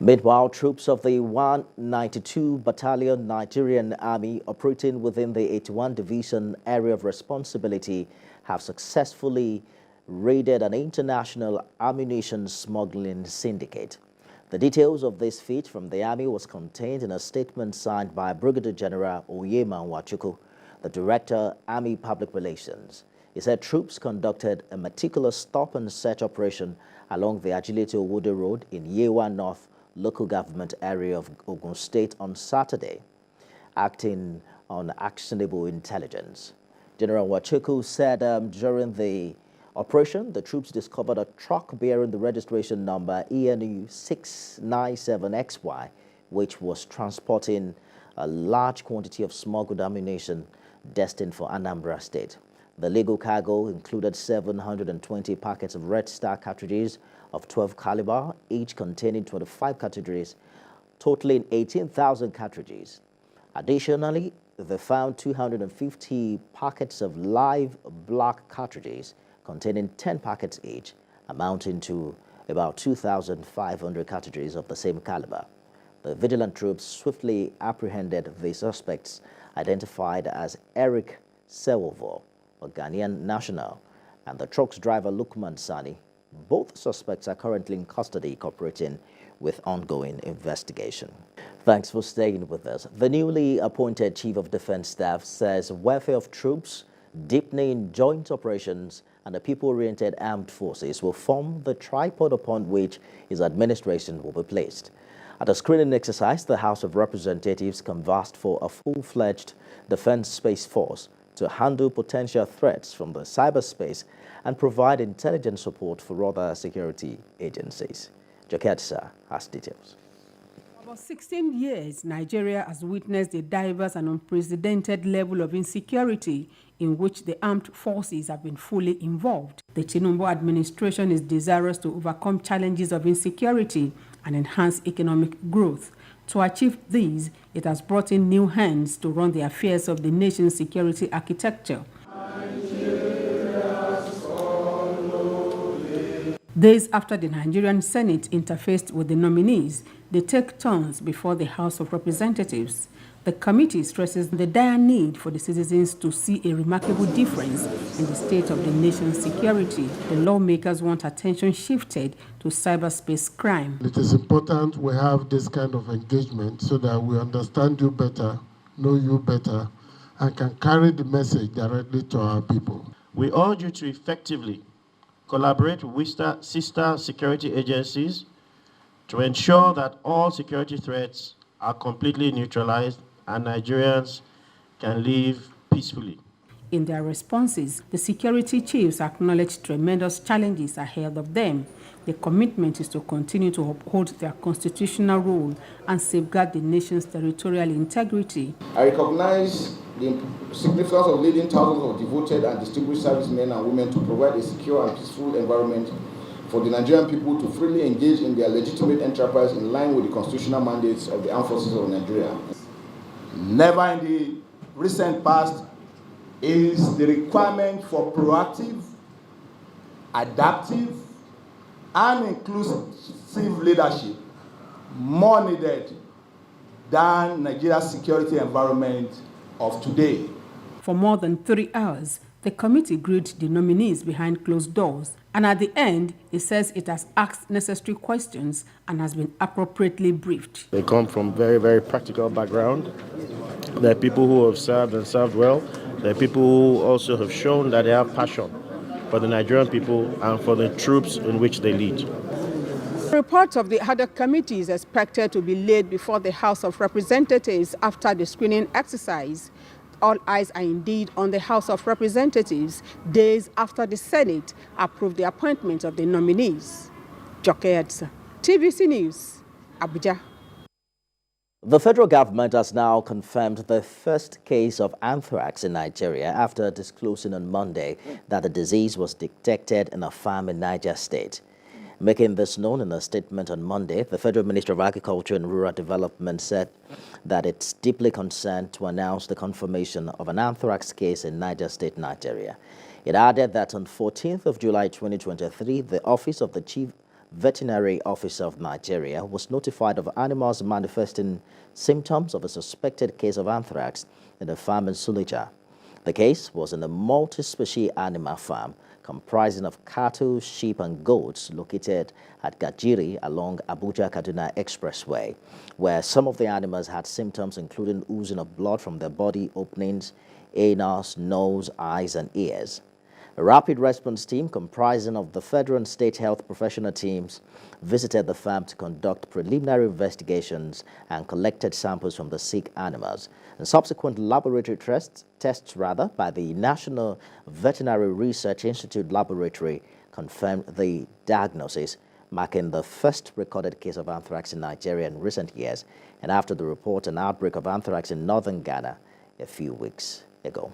Meanwhile, troops of the 192 Battalion Nigerian Army operating within the 81 Division area of responsibility have successfully raided an international ammunition smuggling syndicate. The details of this feat from the Army was contained in a statement signed by Brigadier General OnyemaNwachukwu, the Director, Army Public Relations. He said troops conducted a meticulous stop-and-search operation along the Ajilete-Owode Road in Yewa North local government area of Ogun State on Saturday, acting on actionable intelligence. General Nwachukwu said during the operation, the troops discovered a truck bearing the registration number ENU 697XY, which was transporting a large quantity of smuggled ammunition destined for Anambra State. The legal cargo included 720 packets of Red Star cartridges of 12 caliber, each containing 25 cartridges, totaling 18,000 cartridges. Additionally, they found 250 packets of live black cartridges containing 10 packets each, amounting to about 2,500 cartridges of the same caliber. The vigilant troops swiftly apprehended the suspects, identified as Eric Sewovo, a Ghanaian national, and the truck's driver Lukman Sani. Both suspects are currently in custody, cooperating with ongoing investigation. Thanks for staying with us. The newly appointed Chief of Defense Staff says welfare of troops, deepening joint operations, and the people-oriented armed forces will form the tripod upon which his administration will be placed. At a screening exercise, the House of Representatives canvassed for a full-fledged defense space force to handle potential threats from the cyberspace and provide intelligence support for other security agencies. Jaketsa has details. For about 16 years, Nigeria has witnessed a diverse and unprecedented level of insecurity in which the armed forces have been fully involved. The Tinubu administration is desirous to overcome challenges of insecurity and enhance economic growth. To achieve these, it has brought in new hands to run the affairs of the nation's security architecture. Days after the Nigerian Senate interfaced with the nominees, they take turns before the House of Representatives. The committee stresses the dire need for the citizens to see a remarkable difference in the state of the nation's security. The lawmakers want attention shifted to cyberspace crime. It is important we have this kind of engagement so that we understand you better, know you better, and can carry the message directly to our people. We urge you to effectively collaborate with sister security agencies to ensure that all security threats are completely neutralized and Nigerians can live peacefully. In their responses, the security chiefs acknowledged tremendous challenges ahead of them. The commitment is to continue to uphold their constitutional role and safeguard the nation's territorial integrity. I recognize the significance of leading thousands of devoted and distinguished servicemen and women to provide a secure and peaceful environment for the Nigerian people to freely engage in their legitimate enterprise in line with the constitutional mandates of the armed forces of Nigeria. Never in the recent past is the requirement for proactive, adaptive, and inclusive leadership more needed than Nigeria's security environment of today. For more than 3 hours, the committee grilled the nominees behind closed doors, and at the end, it says it has asked necessary questions and has been appropriately briefed. They come from very, very practical background. They're people who have served and served well. They're people who also have shown that they have passion for the Nigerian people and for the troops in which they lead. The report of the other committee is expected to be laid before the House of Representatives after the screening exercise. All eyes are indeed on the House of Representatives days after the Senate approved the appointment of the nominees. Jaketsa, TVC News, Abuja. The federal government has now confirmed the first case of anthrax in Nigeria after disclosing on Monday that the disease was detected in a farm in Niger State. Making this known in a statement on Monday, the Federal Ministry of Agriculture and Rural Development said that it's deeply concerned to announce the confirmation of an anthrax case in Niger State, Nigeria. It added that on 14th of July 2023, the Office of the Chief Veterinary Officer of Nigeria was notified of animals manifesting symptoms of a suspected case of anthrax in a farm in Suleja. The case was in a multi-species animal farm comprising of cattle, sheep and goats located at Gajiri along Abuja-Kaduna Expressway, where some of the animals had symptoms including oozing of blood from their body openings, anus, nose, eyes and ears. A rapid response team comprising of the federal and state health professional teams visited the farm to conduct preliminary investigations and collected samples from the sick animals. And subsequent laboratory tests by the National Veterinary Research Institute laboratory confirmed the diagnosis, marking the first recorded case of anthrax in Nigeria in recent years, and after the report an outbreak of anthrax in northern Ghana a few weeks ago.